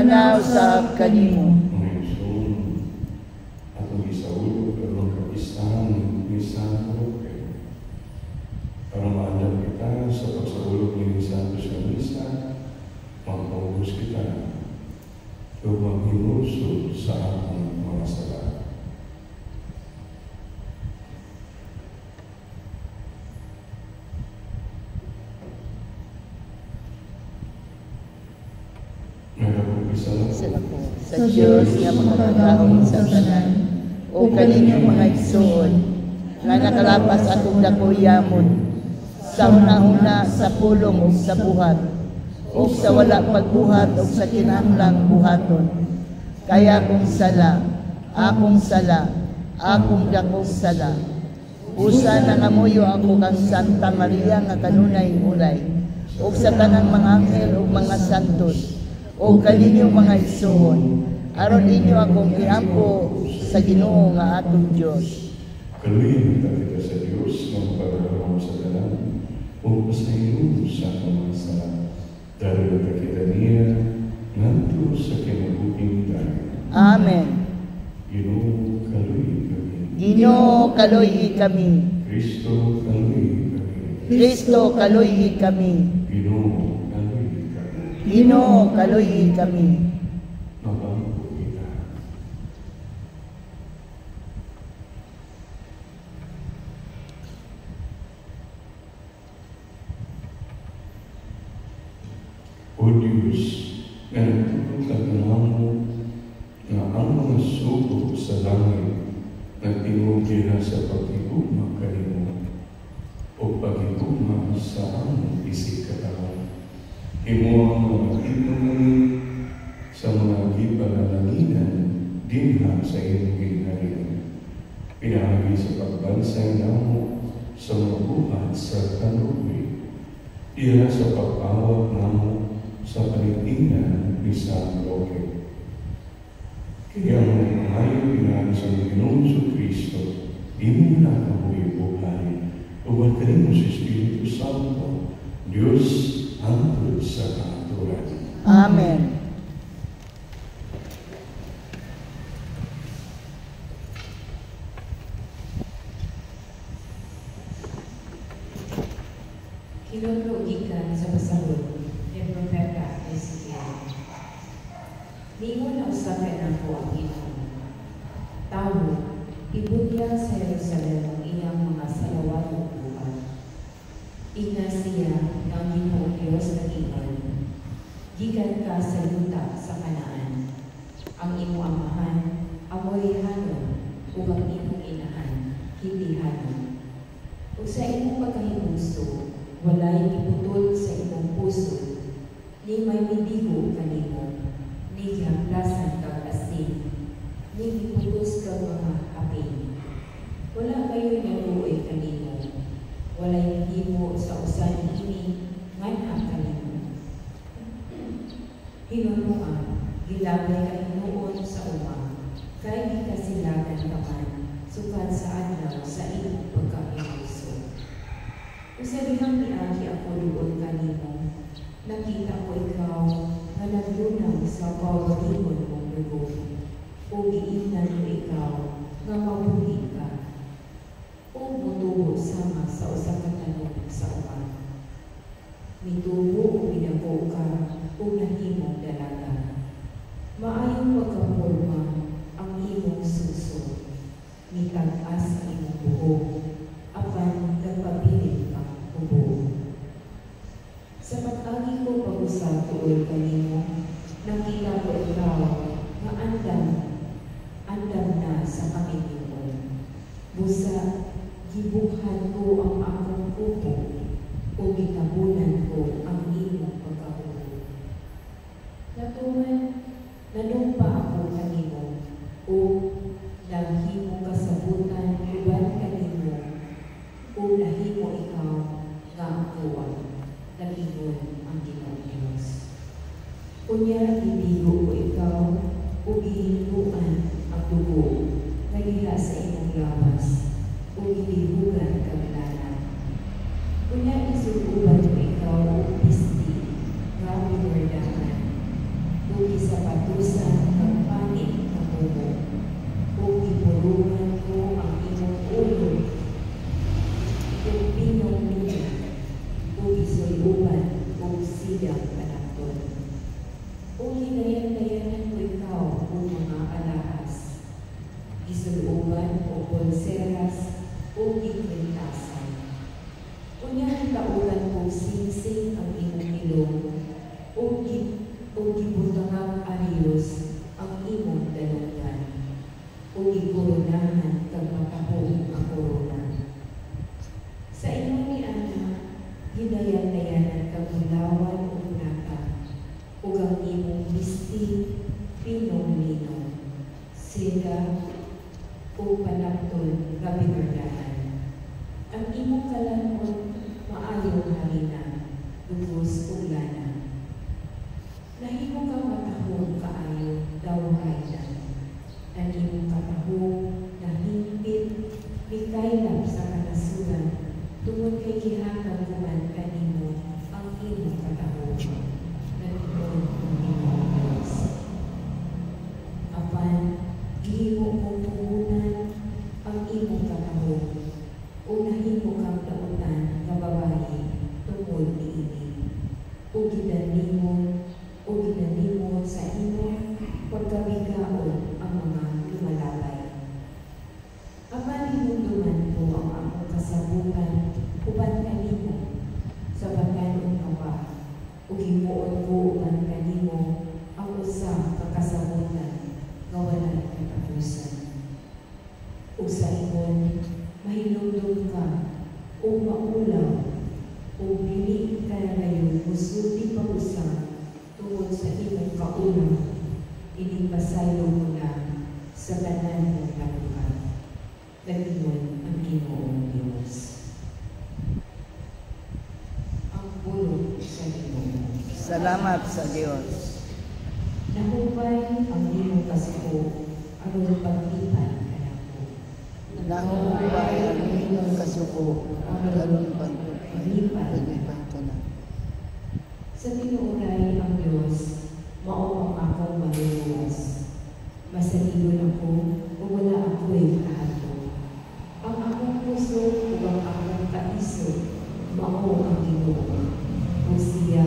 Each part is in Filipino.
paminaw sa kanimo. Mga Isun, atong isaulog ang kapistahan ni San Roque. Para maandam kita sa pagsaulog ni Santo sa Misa, magpaugus kita o maghinuso sa atong mga sala. Sa Diyos nga makagahon sa tanan, o kaninyo mga igsoon, nga nakalapas atong dakuyamon, sa una-una sa pulong o sa buhat, o sa wala pagbuhat o sa kinahanglang buhaton. Kaya akong sala, akong dakong sala. Usa na ngamuyo ako kang Santa Maria nga kanunay ulay, o sa tanang mga anghel o mga santos, o kaninyo mga igsoon, aron ninyo akong iampo sa Ginoo nga atong Diyos. Kaluhin kita sa Diyos nga magpagalaw sa tanan, o pasayon sa atong mga sala. Dahil kita niya, nanto sa kinabuking dahil. Amen. Ginoo, kaluhin kami. Ginoo, kaluhi kami. Kristo, kaluhin kami. Kristo, kaluhi kami. Ginoo, kaluhin kami. Ginoo, kaluhi kami. Mabangko kita. O Diyos, nga nagtulog ka mo na ang mga sugo sa langit nagtingog diha sa pagigugma kanimo o pagigugma sa among isig katawan. Imo ang mga inuman sa mga gipanalanginanan dinha sa iyong ginharin. Pinahagi sa pagbansay namo sa mga buhat sa kanuwi. Diha sa pag-awat namo sa panitingan ni San Roque. Kaya mga ngayon pinahagi sa Ginoong Kristo, imo na kabuhi-buhay, uwan ka rin mo sa Espiritu Santo, Diyos hangtod sa katuran. Amen. Kinulugikan sa pasahod ni Propeta Ezekiel. Ningon na usapan ako ang Ginoo. Tao, ibutya sa Jerusalem ang iyang mga salawat o buhat. Ina siya ng Ginoong Diyos na Ingon. Gikan ka sa yuta sa Kanaan. Ang imo amahan, amoy hanon, ug ang imong inahan, hindi hanon. Ug sa imong pagkahimusto, walay iputol sa imong puso, ni may midigo kanimo, ni gihamplasan kag asin, ni giputos kag mga apin. Wala kayo naluoy kanimo, walay himo sa usan ini, nganha kanimo. Hinunuan, gilagay ka hinuon sa uma, kay gikasilagan ka man, sukat sa adlaw sa imong pagkahimusto. Usa dihang niagi ako doon kanimo, nakita ko ikaw nga naglunaw sa pawagimon mong dugo, o giingnan mo ikaw nga mabuhi ka, o mutubo sama sa usa ka tanong sa uwan. Mitubo o binabo ka, o nahimong dalaga. Maayong pagkaporma ang imong suso, mitag-as ang imong buhok, apan nagpabilin ka buhok. Sa pag-agi ko pag-usap tuol kanimo, nakita ko ikaw nga andam na sa Panginoon. Busa, gibukhan ko ang akong kupo, o gitabunan ko ang imong pagkahubo. Natuman, nanumpa ako kanimo, o nahimo kasabutan uban kanimo, o nahimo ikaw nga akuan. Nagingon ang Ginoong Diyos. Kunya, ibigo ko ikaw, o gihinuan ang dugo, nagila sa imong lawas, o gilihugan kang lanan. Kunya, isuruban ko ikaw, o pisti, nga pinwerdahan, o gisapat siyang panakton. O hinayan-dayanan ko ikaw, o mga alahas, gisuluban o pulseras, o gikwintasan. Unyang taugan ko singsing ang imong ilong, o gibutangang arios ang imong dalungan, o gikoronahan kag matahong ang korona. Sa imong ni Ana, hinayan-dayanan kag mulawan o nata, ug ang imong misti, pinong-lino, seda, o panapton nga binardahan. Ang imong kalanon, maayong harina, lubos o lana. Nahimo kang matahong kaayo, dawhay na. Ang imong katahong, nahimpit, mikaylap sa kanasuran, tungod kay gihatag kuman kanimo ang imong katahong. Naginoon ang imong Diyos. Apan, gihimo mong puhunan ang imong katahong, o nahimo kang dautan nga babae tungod niini. O ginanimo sa imong pagkabigaon ang mga lumalabay. Apan hinumduman ko ang akong kasabukan uban kanimo sa batanon kawa, o himuon ko uban kanimo ang usa ka kasabukan nga walay katapusan. O sa imong mahinumdum ka o maulaw o bili ka na ngayon musulti pa usa tungod sa imong kaulang, inipasaylo mo na sa tanan ng kalukan. Nagimon ang Ginoong Diyos. Ang pulong sa Ginoo. Salamat sa Diyos. Nahubay ang imong kasuko, aron paglipan ka na po. Nahubay ang inyong kasuko, aron paglipan ka na. Sa tinuuray ang Diyos, mao ang akong maluluwas. Masalibon ako, o wala ako'y kahato. Ang akong puso, o ang akong kaiso, mao ang Ginoo. O siya,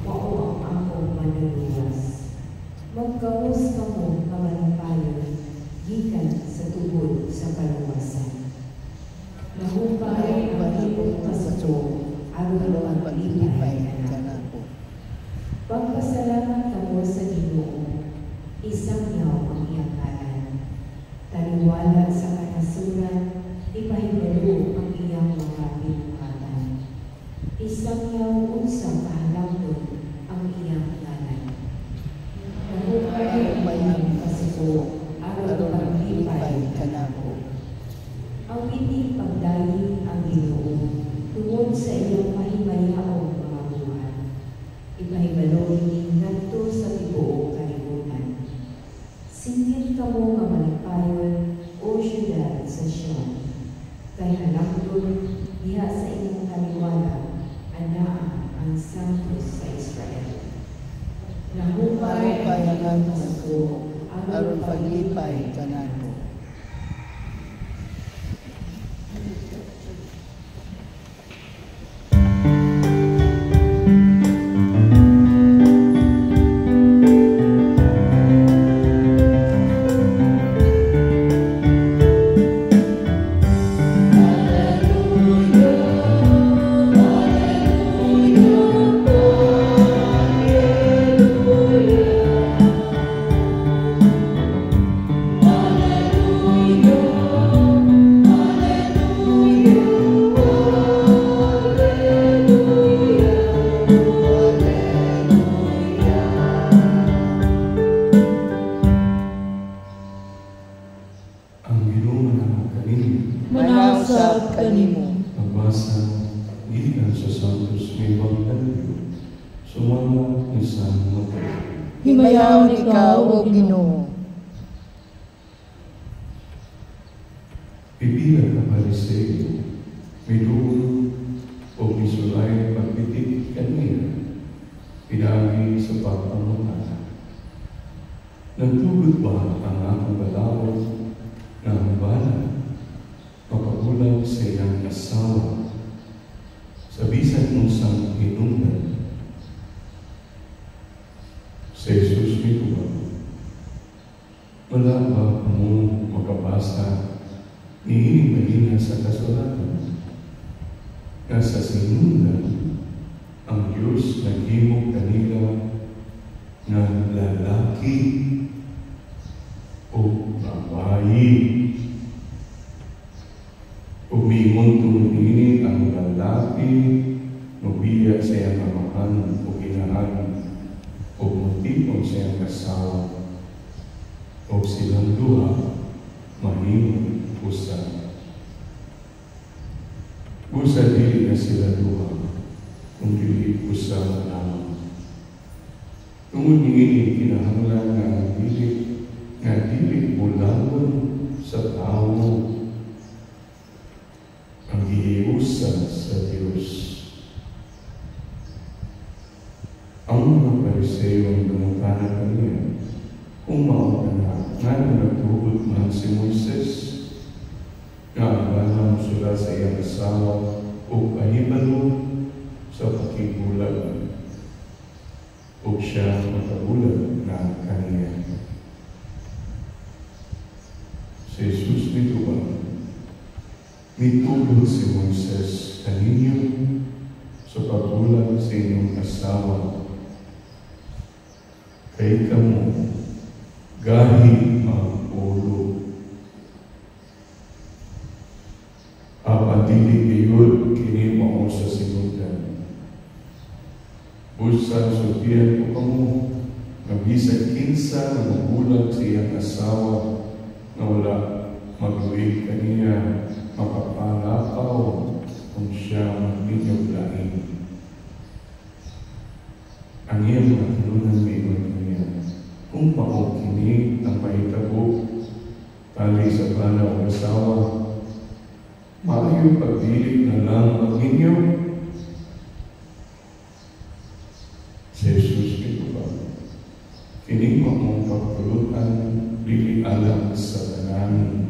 mao ang akong maluluwas. Magkaus ka mo, nga malipayon, gikan sa tubod sa kaluwasan. Nahubay ang imong kasuko, aron paglipay ka na. Pagpasalamat kamo sa Ginoo, isangyaw ang iyang ngalan. Taliwala sa kanasuran, ipahibalo ang iyang mga pinuhatan. Isangyaw unsa kahalangdon ang iyang ngalan. Nahubay ang kasuko, aron paglipay ka na po. Ang hindi pagdayi ang Ginoo, tungod sa iyang mahimayaong mga buhat. Ipahibalo ini ngadto sa tibuok kalibutan. Singkit kamo nga malipayon, o syudad sa Sion. Kay halangdon diha sa inyong kaliwala, anaa ang santos sa Israel. Nahubay ang inyong kasuko, aron paglipay ka na po. Manausap kanimo. Pagbasa, gikan sa Santos may Evangelyo, sumama ni San Mateo. Himayaw ikaw, O Ginoo. Pipila ka Pariseo, midul o misulay pagbitik kanina, pinagi sa pagpamunana. Nagtugod ba ang akong balawad na ang bala papagulang sa iyang asawa sa bisan usang hinungdan Jesus nito ba? Wala ba mong makabasa ni Marina sa kasulatan? Nasa sinundan, ang Diyos naghimo kanila nga lalaki o babae. Umingon tumunini ang lalaki, nubiya sa iyang amahan o ginahan o mutipon sa iyang kasawa o silang duha mahimong usa. Usa dili na sila duha, kung dili usa lamang. Tungod niini kinahanglan nga dili bulangon sa tao ang gihiusa sa Dios. Ang mga Pariseo ang dumutana kaniya, kung mauna nga nagtuhod man si Moises, nga ang sila sa iyang asawa o kahibalo sa pakibulag o siya makabulag na kaniya. Si Jesus nito ba? Mitulog si Moises kaninyo sa pagbulag sa inyong asawa. Kay kamo, gahi ang ulo. Apatili biyod kini mao sa sinundan. Busa sutihan ko kamo, mabisag kinsa na magulag sa iyang asawa na wala mag-uwi kaniya, makapalakaw kung siya magbinyog lain. Ang iyang matununan mingon kaniya, kung paukini ang mahitabo tali sa bana o asawa, maayo pagdilig na lang ang inyo. Si Jesus ito ba? Kining mong pagtulutan, dili alam sa tanan.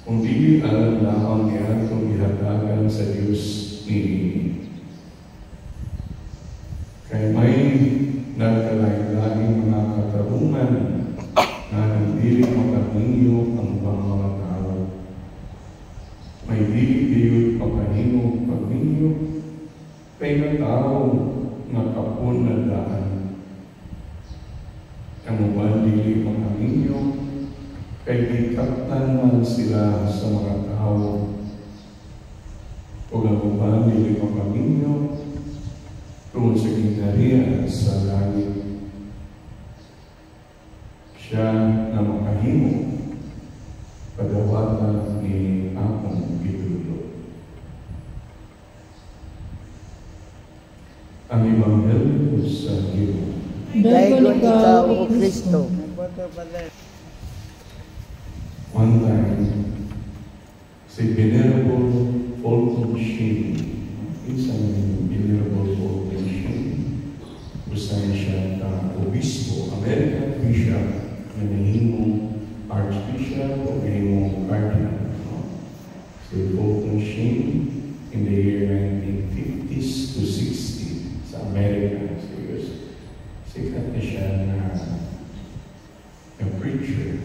Kung dili alam lamang niya kung ihatagan sa Diyos ni kay may nagkalain-lain mga katarungan na nandili makahinyo ang mga tao. May dili kayo makahinyo paghinyo kay na tao na kapon na daan. Ang uban dili makahinyo kay ikaptan man sila sa mga tao. O ang uban dili makahinyo kung sa ginariya sa langit. Siya na makahimo padawatan ni akong gitulo. Ang Ebanghelyo sa Diyo. Dayon ikaw, O Kristo. One time, si Venerable Fulton Sheen, isang Venerable Fulton Sheen, usahin siya na obispo, American bishop, na nahimong archbishop o nahimong cardinal. Si Fulton Sheen, in the year 1950s to 60 sa America, sikat na siya na preacher.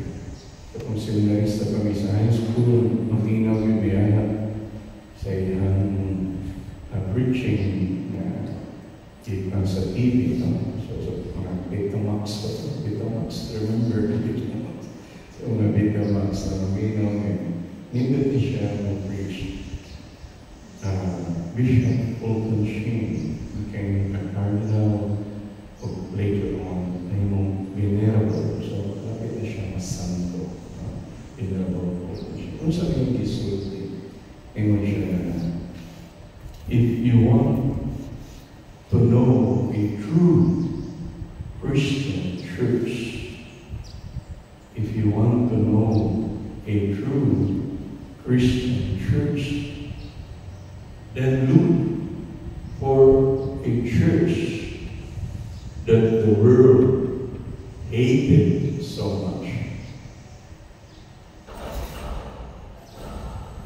Kung seminarista kami sa high school, matinaw yung biyaya sa iyang preaching na ipan sa TV. So mga Betamax, remember Betamax? So mga Betamax na maminaw nindot siya mag-preach. Bishop Fulton Sheen became a cardinal later on, nahimong venerable. So lapit na siya mas santo. Venerable Fulton Sheen. Kung sabi yung gisulti, ingon siya na, if you want to know a true Christian church, if you want to know a true Christian church, then look for a church that the world hated so much.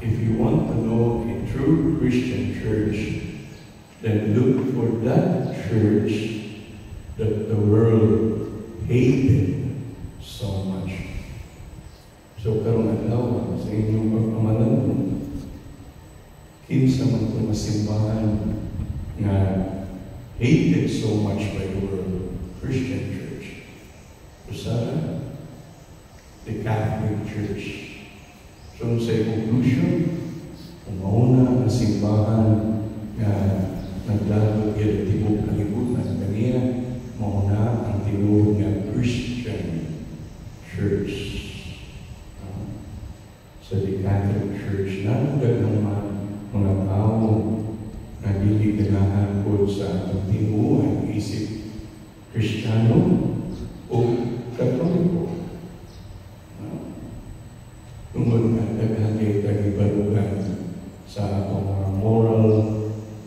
If you want to know a true Christian church, then look for that church that the world hated so much. So karong adlaw sa inyong pagpamalandong, kinsa man kung masimbahan nga hated so much by the world, Christian Church. Usara, the Catholic Church. So sa conclusion, kung mauna ang simbahan nga naglalagay at tibok kalibutan kaniya, mauna ang tinuod nga Christian Church. Sa the Catholic Church, nandagang mga tao na dili nagahangkod sa atong tinuod isip Kristiyano o Katoliko. Tungod nga daghang kay tagibalugan sa atong mga moral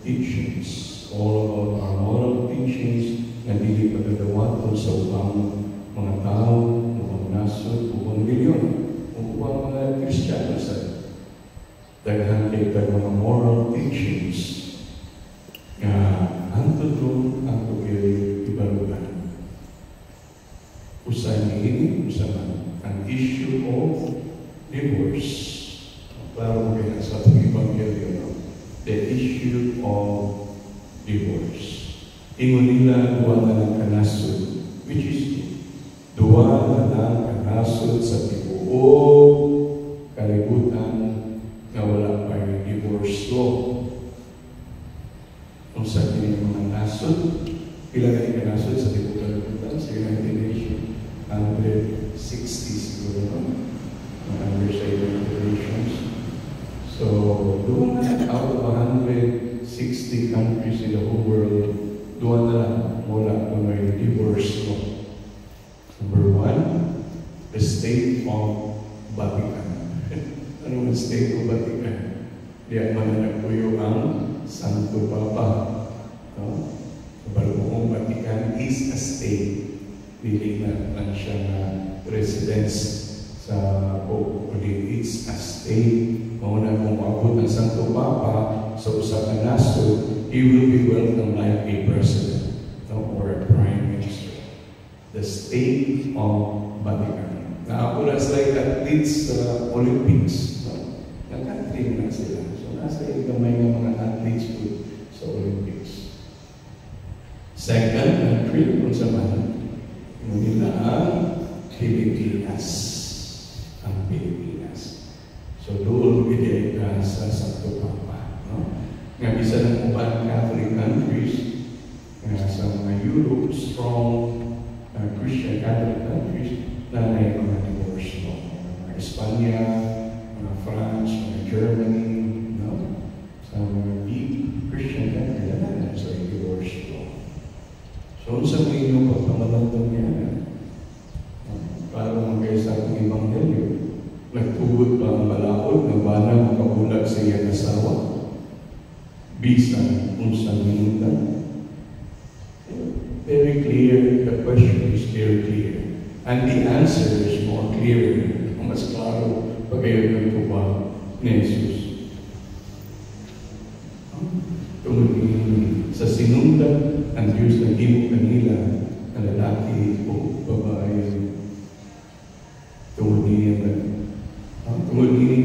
teachings, all about our moral teachings na dili pagadawaton sa ubang mga tao, ubang nasod, ubang milyon, ubang mga Kristiyano sa daghang kay mga moral teachings nga hantod ron ang ibalugan. Usa niini, usa man ang issue of divorce. Klaro mo kaya sa atong Ebanghelyo, the issue of divorce. Ingon nila duwa na lang kanasod, which is duwa na lang kanasod sa tibuok kalibutan nga wala pa yung divorce law. Kung sa kini mga nasod, pila na yung kanasod sa tibuok kalibutan sa United Nations, 160 siguro, no? Under sa United Nations. So, doon na out of 160 countries in the whole world, doon na lang mula kung may divorce law. Number one, the State of Vatican. Ano ang State of Vatican? Diyan mananapuyo ang Santo Papa. No? Kabaluong Vatican is a state. Dili na lang siya na residence sa Pope. Kundi it's a state. Mauna kung maabot ang Santo Papa sa usap na nasod, he will be welcomed like a president, no? Or a prime minister. The State of Vatican. Naapula sila athletes sa Olympics. No? Nag-athlete na sila. So nasa gamay ng mga athletes po sa Olympics. Second country, kung sa man, nila ang Pilipinas. Ang Pilipinas. So doon bigay ka sa Santo Papa. No? Nga bisa ng ubang Catholic countries, sa mga Europe, strong Christian Catholic countries, na may mga divorce law. Mga Espanya, mga France, mga Germany, no? Sa mga big Christian countries, na sa divorce law. So sa mga inyong pagpamalantong yan, para mga sa ating Ebanghelyo, nagtugot pa ang balaod na bana makabulag sa iyang asawa bisan unsang minundan. Very clear, the question is very clear. And the answer is more clear, mas klaro pagayon ng tuba ni Jesus. Tungod sa sinundan ang Diyos na himo kanila ang lalaki o babae. Tungod niya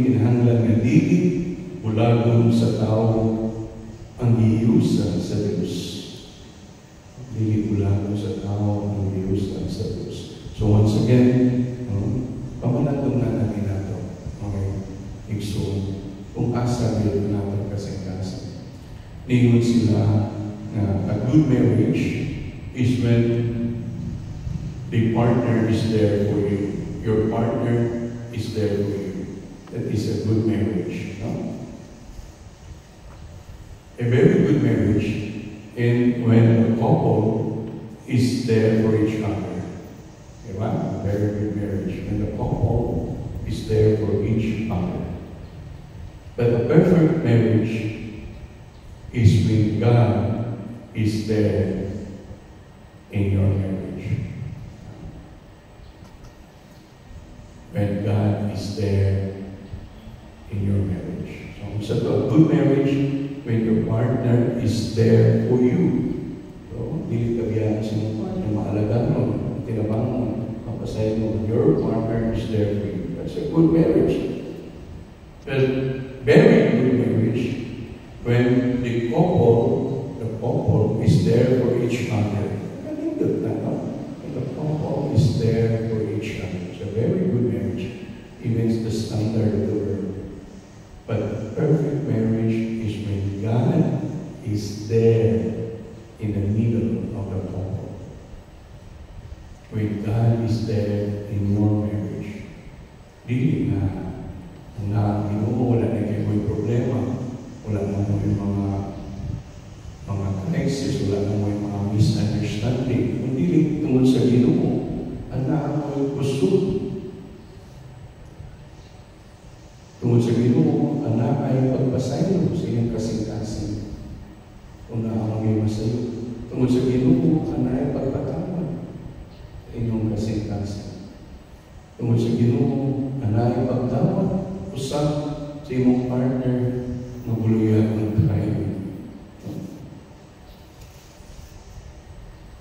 kinahanglan nga dili ulagon sa tao ang giusa sa Diyos. Dili ulagon sa tao ang giusa sa Diyos. So once again, pamanatong na natin nato. Okay? Igsoon. Kung asa bilang natin kasing-kasing. Ningon sila na a good marriage is when the partner is there for you. Your partner is there for you. That is a good marriage. No? A very good marriage is when a couple is there for each other. Diba? A very good marriage when the couple is there for each other. But a perfect marriage is when God is there in your marriage. When God is there in your marriage. So a good marriage when your partner is there for you. So, dili ka biya yung maalagaan mo, tinabang mo, mapasayin mo, your partner is there for you. That's a good marriage. But very good marriage when the couple is there for each other. I think that the couple is there for each other. It's a very good marriage. Even the standard of the world. But perfect marriage is when God is there in the middle of the couple. When God is there in your marriage. Dili na Ginoo wala na kayo may problema, wala na mo yung mga crisis, wala na mo yung mga misunderstanding. Hindi tungkol sa Ginoo, anak mo yung kusog. Tungkol sa Ginoo, anak ay pagpasayo sa iyong kasing-kasing. Kung naakamay masayo. Tungkol sa Ginoo, anak ay pagpatawad sa inyong kasing-kasing. Tungkol sa Ginoo, anak ay pagtawad usap sa imong partner na buluyan ng crime.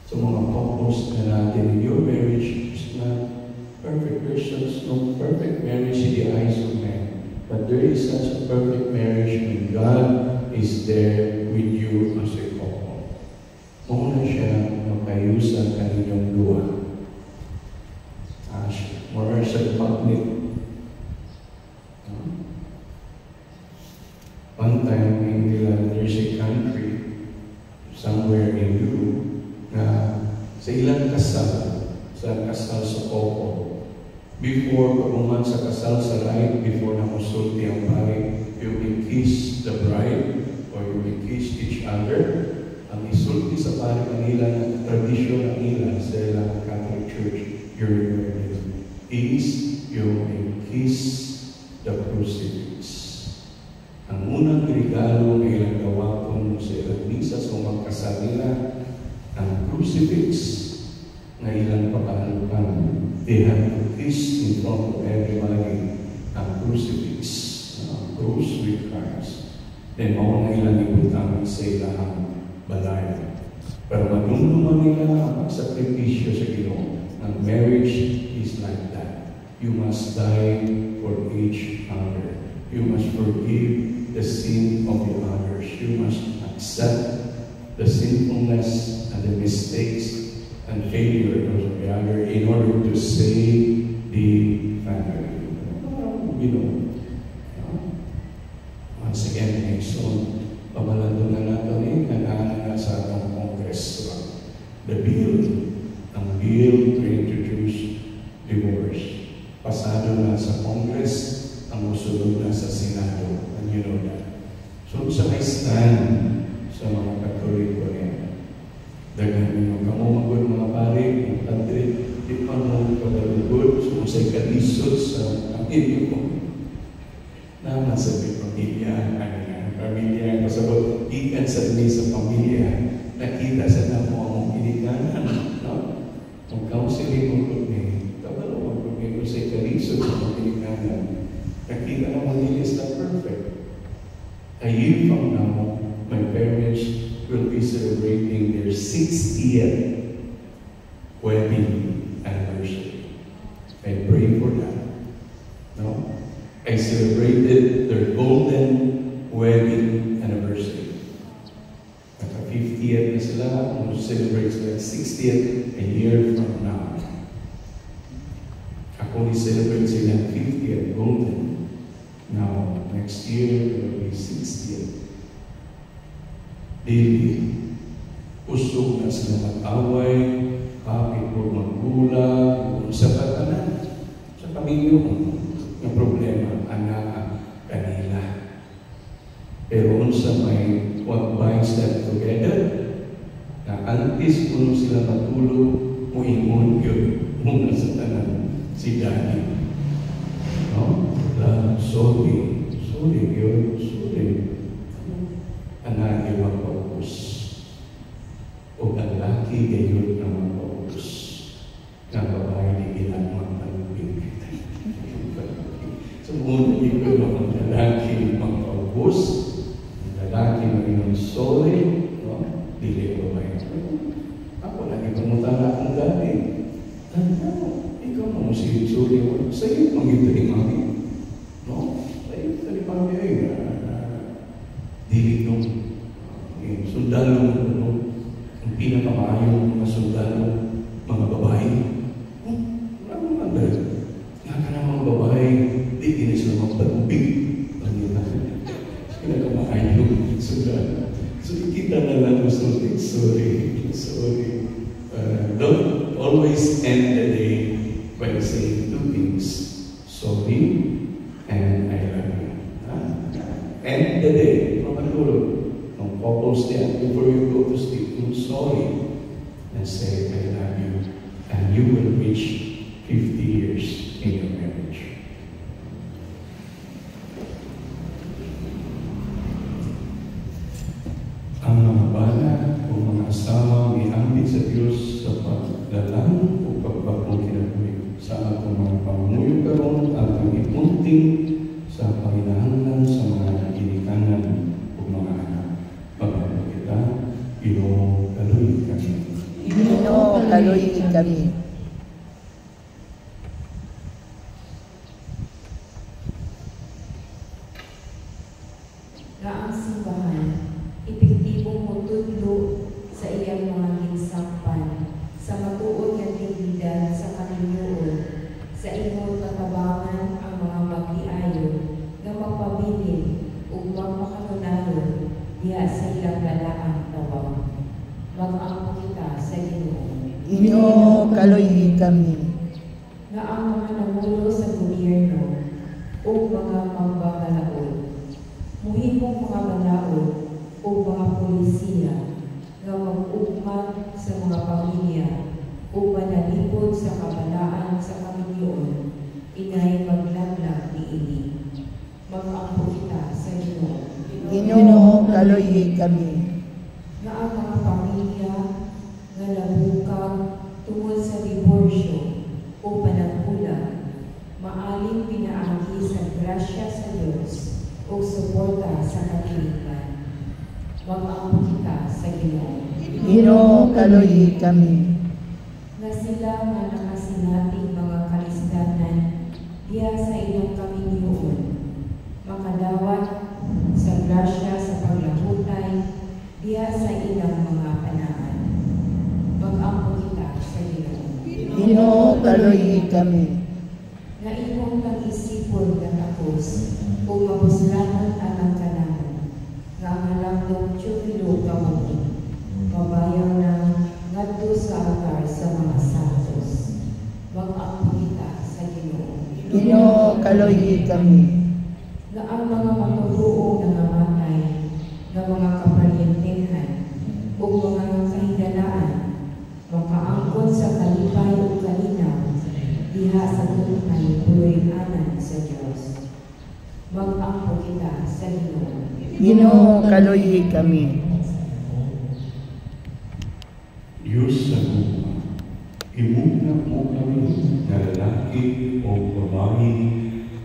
So mga couples na natin in your marriage is not perfect. There's no perfect marriage in the eyes of man. But there is such a perfect marriage when God is there with you as a couple. Muna siya makayusan kanilang dua. More siya magnet. One time in there's a country somewhere in Europe na sa ilang kasal sa couple. Before pag-uman sa kasal sa rite, before na musulti ang pare, you will kiss the bride or you will kiss each other. Ang isulti sa pare kanila na tradisyon ng ila sa ilang Catholic Church during wedding is you will kiss the crucifix. Ang unang regalo na ilang gawapon sa ilang misa sa magkasal nila, ang crucifix na ilang pakahalukan. They have to kiss in front of everybody ang crucifix, ang cross with Christ. Then mauna ilang ibutang sa ilang balay. Pero madumduman nila ang pagsakripisyo sa Ginoo. Ang marriage is like that. You must die for each other. You must forgive the sin of the others. You must accept the sinfulness and the mistakes and failure of the other in order to save the family. Once again, next one, pabalado na nato ni kanaan na sa atong Congress. The bill, ang bill to introduce divorce. Pasado na sa Congress, ang musulod na sa Senado. And you know that. So, sa may stand sa mga Katoliko niya, dagan nyo kamumagod mga pare, mga country, di pa mo kabalugod, sumusay kalisod sa pamilya mo. Naman sabi pamilya, pamilya, kasabot, ikan sa pamilya, nakita sa na mo ang pinikanan, no? Kung counseling mo ko ni, kabalo mo ko ni usay kalisod sa pinikanan, nakita na mo is not perfect. A year from now, my parents will be celebrating their 60th wedding anniversary. I pray for that. No? I celebrated their golden wedding anniversary. At 50th na sila, we'll celebrate their 60th a year from now. Ako ni-celebrate sila 50th golden. Now, next year, it will be 60th. Daily, usog na sila mag-away, kapit po maggulang, sa patanan, sa pamilya mo, yung problema, anak, kanila. Pero unsa may what binds them together, na antes kung sila matulog, muingon yun, muna sa tanan, si Daddy. No? Sorry, yun, sorry. Anak yung magpapos. O ang laki gayon na magpapos. Ng babae ni ilang magpapos. So, muna yung ang lalaki magpapos. Ang lalaki maging sorry, no? Dili babae. Ako lagi pamutala akong dati. Ikaw mo suri mo. Sa'yo mangintay mami. No? Sa'yo tali mami ay dilig nung sundalo ang pinakamayong mga sundalo, mga babae. Ano naman dahil? Nga ka na mga babae, di kini sila magpatubig. Ang yun na. Pinakamayong sundalo. So, ikita na lang gusto sorry. Don't always end the day by saying two things. Sorry and I love you. End the day. Ng couples there, before you go to sleep, I'm sorry and say I love you. And you will reach 50 years in your marriage. Ang mga bala o mga asawa may ambit sa Diyos sa pagdalang o pagbakong kinabuhi sa atong mga pamunuyo karon at ang ipunting sa panginahanglan sa mga ginikanan o mga anak. Pagbago kita, Ginoo kaluy kami. Ginoo kaluy kami. Na ang simbahan epektibong mutudlo sa iyang mga ginsakpan sa matuod nga tinggidan sa kaninuon sa imong katabangan ang mga mag-iayo nga magpabilin ug magpakanunayon diha sa ilang lalaang tawag. Mag-ampo kita sa Ginoo. Ginoo kaluy kami. Na ang mga namulo sa gobyerno o mga magbabalaod muhimong mga balaod o mga polisiya nga mag-ugman sa mga pamilya o manalipod sa kabalaan sa kamilyon, inay maglaglag niini. Mag-ampo kita sa Ginoo. Ginoo kaluy kami. Na ang mga pamilya nga nabukag tungod sa diborsyo o panagkulang, maaling pinaagi sa grasya sa Diyos o suporta sa katilikan. Mag-ampo kita sa Ginoo. Ginoo kaluy kami. Na sila nga nakasinating mga kalistanan diya sa ilang kamilyon, makadawat sa grasya sa paglahutay diya sa ilang mga panaan. Mag-ampo kita sa Ginoo. Ginoo kaluy kami. Na imong pag-isipon nga tapos o mabuslanan anang kanamo nga ang halangdong tiyupilo kamunin mabayaw na ngadto sa altar sa mga santos. Mag-ampo kita sa Ginoo. Ginoo kaluy kami. Na ang mga matutuo nga namatay nga mga kaparyentehan o mga kahigalaan makaangkon sa kalipay o kalinaw diha sa tunay buloy-anan sa Diyos. Mag-ampo kita sa Ginoo. Ginoo kaluy kami. Diyos sa lupa, imuna mo kami na lalaki o babae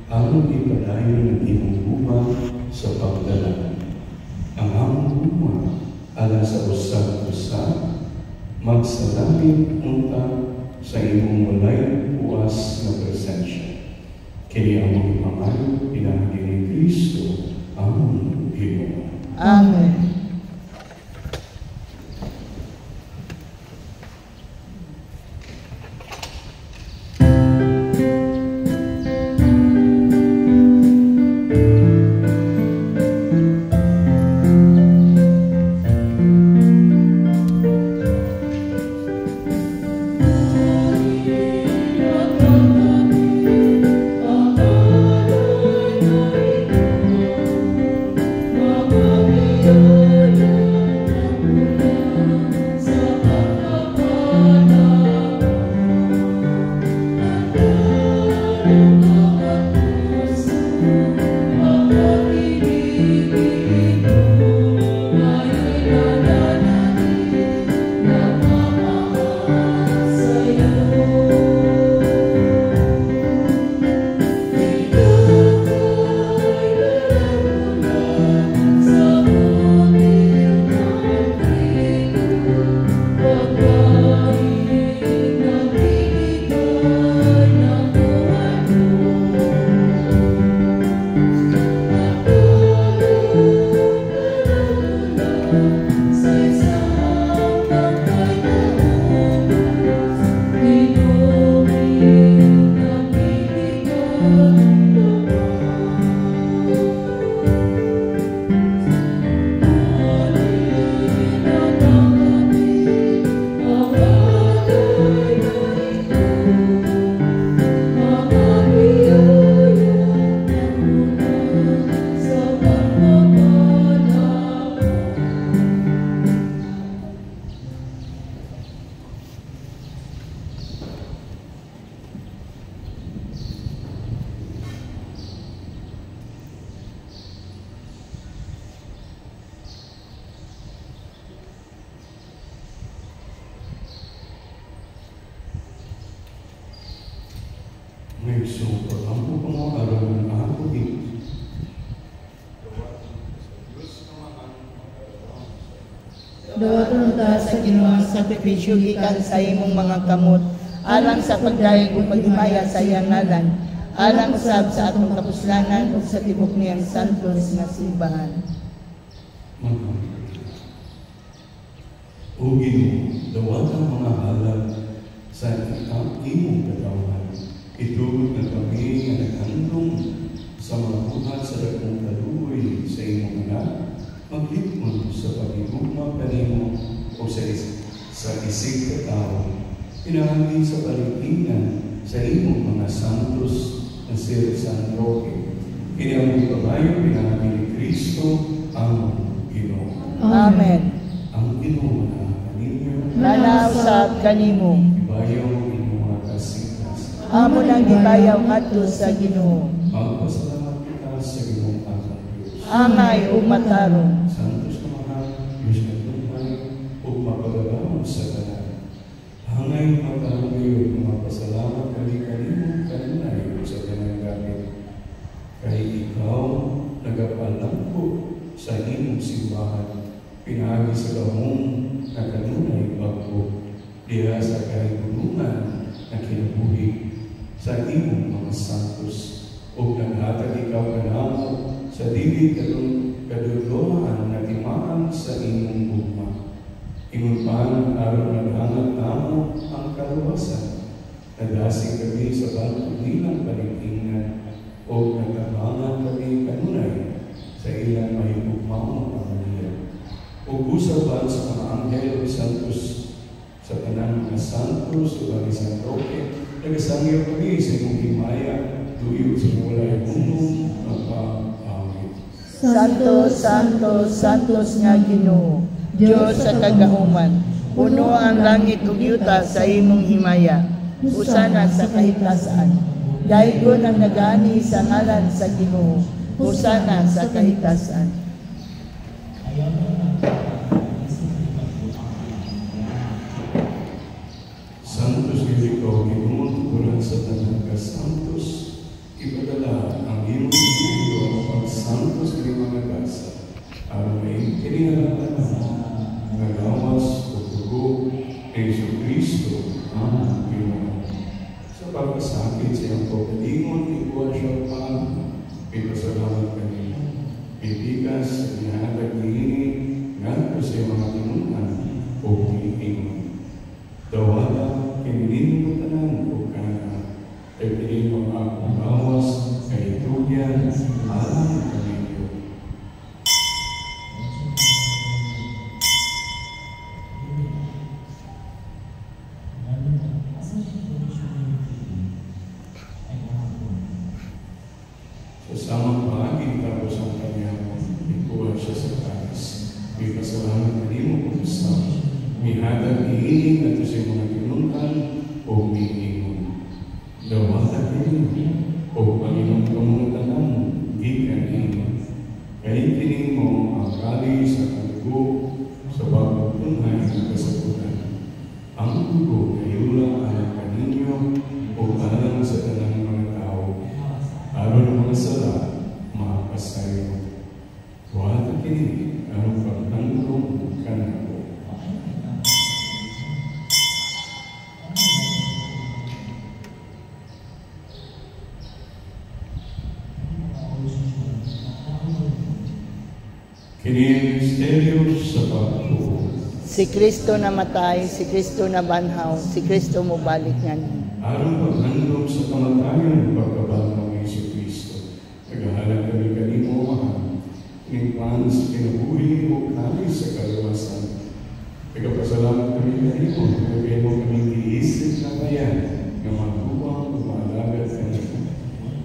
ang ipadayon ng imong lupa sa pagdala. Ang among lupa ala sa usap-usap, magsalamin unta sa imong walay puwas na presensya. Kini among ipamayo, pinahagi ni Kristo, among Ginoo. Amen. Amen. Pagawaton ta sa Ginoo ang sakripisyo gikan sa imong mga kamot, alang sa pagdayeg ug paghimaya sa iyang ngalan, alang usab sa atong kapuslanan ug sa tibok niyang santos nga simbahan. O Ginoo, dawat ang mga halag sa imong katawan. Itugod na kami nga naghandom sa mga buhat sa dakong kaluoy sa imong anak, maglipon sa pagigugma kanimo o sa isig katao. Pinahangin sa palitingan sa imong mga santos na Sir San Roque. Kiniamong kabayo pinahangin ni Kristo ang Ginoo. Amen. Ang Ginoo na kaninyo, Nanausab kanimo. ibayaw inyong kasigtas. Amo nang gibayaw ngadto sa Ginoo. Magpasalamat kita sa Ginoong ating Diyos. Angay ug matarong. Santos na mahal, Diyos na tunay, o mapagalaman sa kanan. Hangay magkakaroon ng magpasalamat kami kanino kanunay sa kanang gamit. Kay ikaw, nagapalangko sa imong simbahan, pinagi sa gamong na kanunay bagko, diha sa kahigulungan na kinabuhi sa imong mga santos, o naghatag ikaw kanamo sa dili kaduluhan na timaan sa imong bugma. Ingon man aron naghangat namo ang kaluwasan, nadasig kami sa bantog nilang paligtingan, o nagkabangan kami kanunay sa ilang mahigugmaong pamilya. O usaban sa mga anghel o santos, sa kanang mga santos o bali San Roque, nagasangyo kami sa imong himaya, tuyo sa mulay bunong magpa-awit. Santos, Santos, Santos nga Ginoo, Diyos sa kagahuman, puno ang langit ug yuta sa imong himaya, husana sa kahitasan. Daygon ang nagani sa ngalan sa Ginoo, husana sa kahitasan. Santos ikaw, Ginoo, tuguran sa tanang ka-santos, ipadala ang imong Espiritu ang pag-santos ng mga gasa, aron may kinihalaman nagawas o dugo ni Jesu-Cristo ang Ginoo. Sa pagpasakit sa iyong pagkalingon, ikuha siya pa, ipasalamat kanina. Ibigas sa inihatag niini, nganto sa iyong mga tinunan o iniingon. Dawala, kininin mo tanan o kana, ay pinin mo akong bawas, kay itugyan, alam kaninyo. Sa samang paaging tapos ang kanyang ikuha siya sa kanis. May pasalamat kanimo kung sa mihatag iining at sa mga tinuntan o miingon. Dawata kinino o Panginoong kamunatanan, gikan ingon. Kahit kining mo ang kali sa kalugo sa pagtunay ng kasagutan. Ang dugo ay ulang alang kaninyo o alang sa tanang mga tao. Aron mga sala, makasayo. Wata kini, ang pagtangkong kanako. Kini ang misteryo sa pagtuo. Si Kristo namatay, si Kristo nabanhaw, si Kristo mobalik ngani. Aron paghandom sa kamatayon pagkabanhaw ni Jesu-Cristo. Naghahalang kami kanimo, mahal. Kinigpan sa kinabuhi o kami sa kaluwasan. Nagpasalamat kami kanimo, nagpapay mo kami giisip na bayan, ng magubang o maalagad kanimo.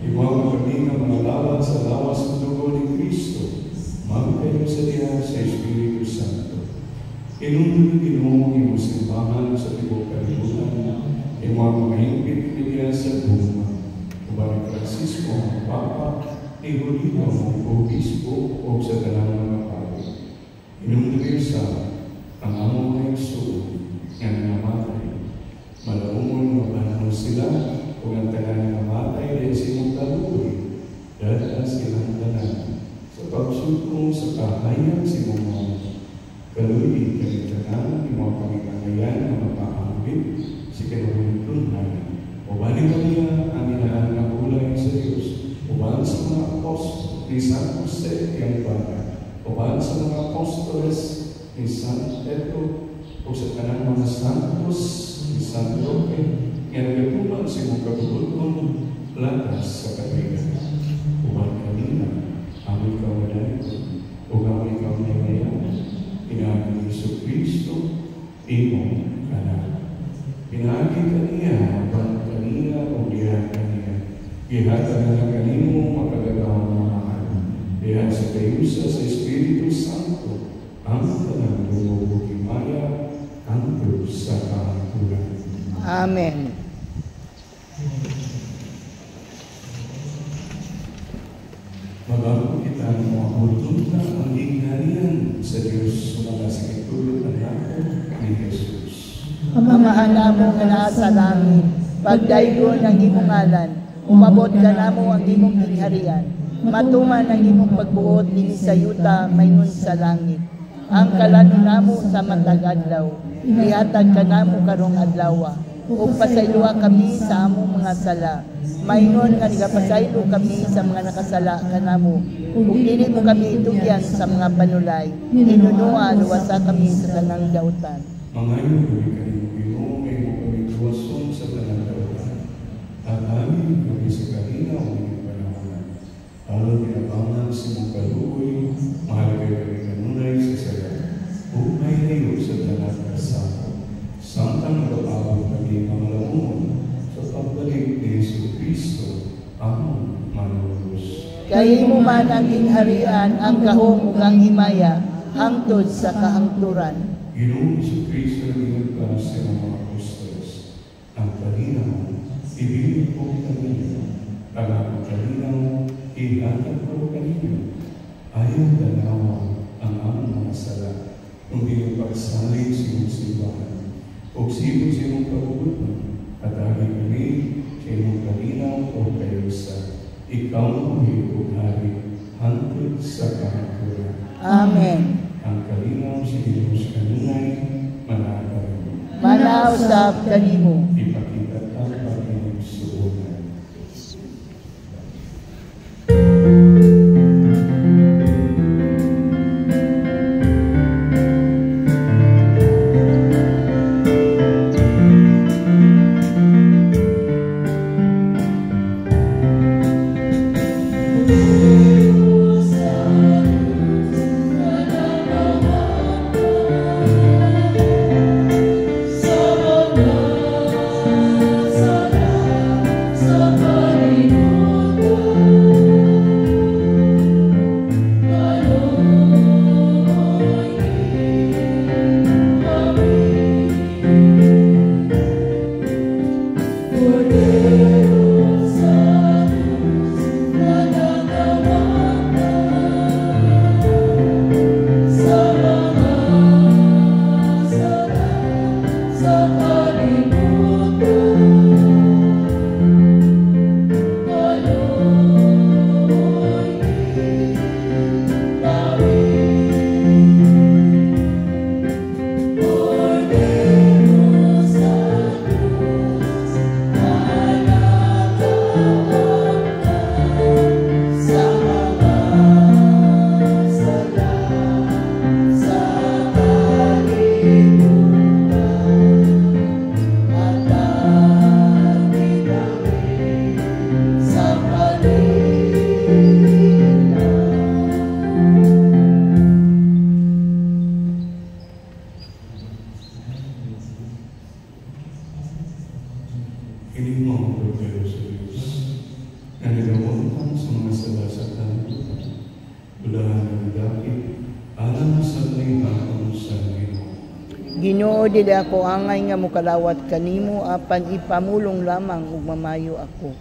Iwaw kami ng mga lawat sa lawas ng dugo ni Kristo. Magkayo sa diya sa Espiritu Santo. Inundun Ginoo imong simbahan sa tibok kalibutan, imong mahingpit niya sa buma. Kubarik Francisco ang Papa, ni Julio ang Obispo o sa talang mga pari. Inundun sa ang among mga igsoon nga nangamatay. Malaumon mabanhaw sila o ang talang nangamatay dahil sa imong kaluoy. Dada silang tanan sa pagsugpong sa kahayang si mga kaluoy kanita San Jose yang Bata, uban sa mga apostoles ni San Pedro, o sa kanang mga santos ni San Roque, nga nagatuman sa mga kabulutong lakas sa katigan. Uban kanina, amoy kawalan ko, o amoy kawalan, pinagi ni Jesucristo, imo kanan. Pinagi kaniya, uban kanina, o dihan kaniya. Gihatan na kanimo makagagawang mga mahal. Dihan sa kayusa sa Espiritu Santo, ang tanang lumubukimaya, hangtod sa kahangturan. Amen. Mabago kita ng mga bultunta ang ingharian sa Diyos mga sa kitulog ng ako ni Jesus. Amahan namo nga naa sa langit, pagdaygon ang imong ngalan, umabot ka namo ang imong gingharian, matuman ang imong pagbuot dinhi sa yuta maynon sa langit. Ang kalanon namo sa matag adlaw, ihatag ka namo karong adlaw, ug pasayloa kami sa among mga sala. Maynon nga nagapasaylo kami sa mga nakasala kanamo, ug dili mo kami itugyan sa mga panulay, inunuan luwasa kami sa tanang dautan. Mangayon kami kanino Ginoo, may mo kami tuwason sa tanang dautan, at amin kami sa kanina o mga panahon. Alam pinabangan sa mga kaluoy, mahal kayo kami kanunay sa saya, ug may layo sa tanang kasama. Santang nagapabot kami mga lamunon sa pagbalik ni Jesucristo, ang Manulus. Kay mo man ang gingharian, ang gahom ug ang himaya, hangtod sa kahangturan. Ginoong Jesucristo na ginagpas sa mga apostoles, ang kalinaw, ibigay ko kanino, ang kalinaw, ihatag ko kanino, ayaw danawa ang among mga sala, kung iyong pagsalig sa iyong simbahan, o sibog sa iyong kabubutan, at agay kami sa iyong kalinaw o kayusa, ikaw ang iyong hari, hangtod sa kahangturan. Amen. Ang kalinaw si Diyos kanunay, managaw. Manausap kanimo. Ipakita ang pagkinagsuunan. Ginoo, dili ako angay nga mukalawat kanimo, apan ipamulong lamang ug mamayo ako.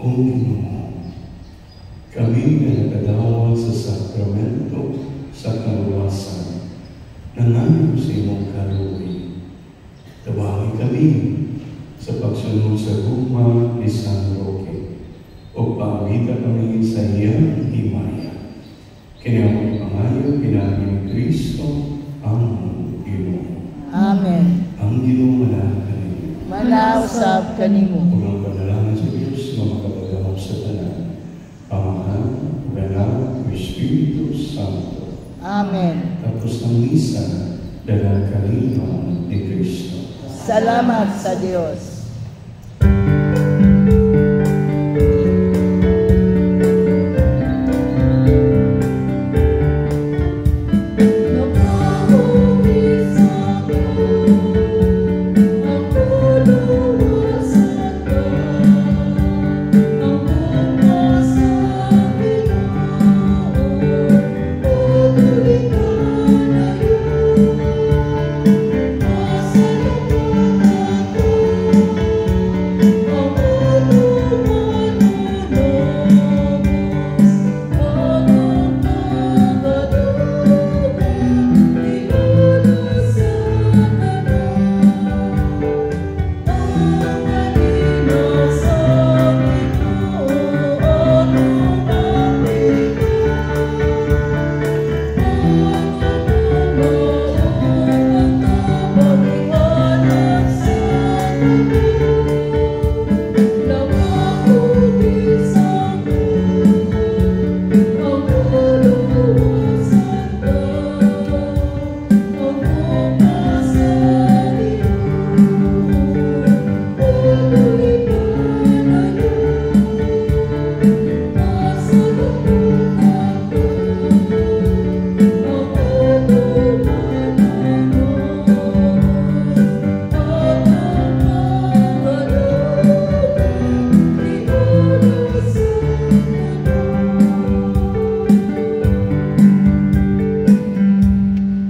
O Ginoo, kami na nakadawat sa sakramento sa kaluwasan, nangayon sa imong kaluwi. Tawagin kami sa pagsunod sa gugma ni San Roque o paamita kami sa iyang himaya. Kanyang pangayo pinagin ni Kristo ang Ginoo. Amen. Ang Ginoo manaw kanimo. Manaw sab kanimo. Unang panalangin sa Diyos na makapagawang sa tanan, Pamahan, Anak, Espiritu Santo. Amen. Tapos ng misa, dalang kalinaw ni Kristo. Salamat sa Diyos.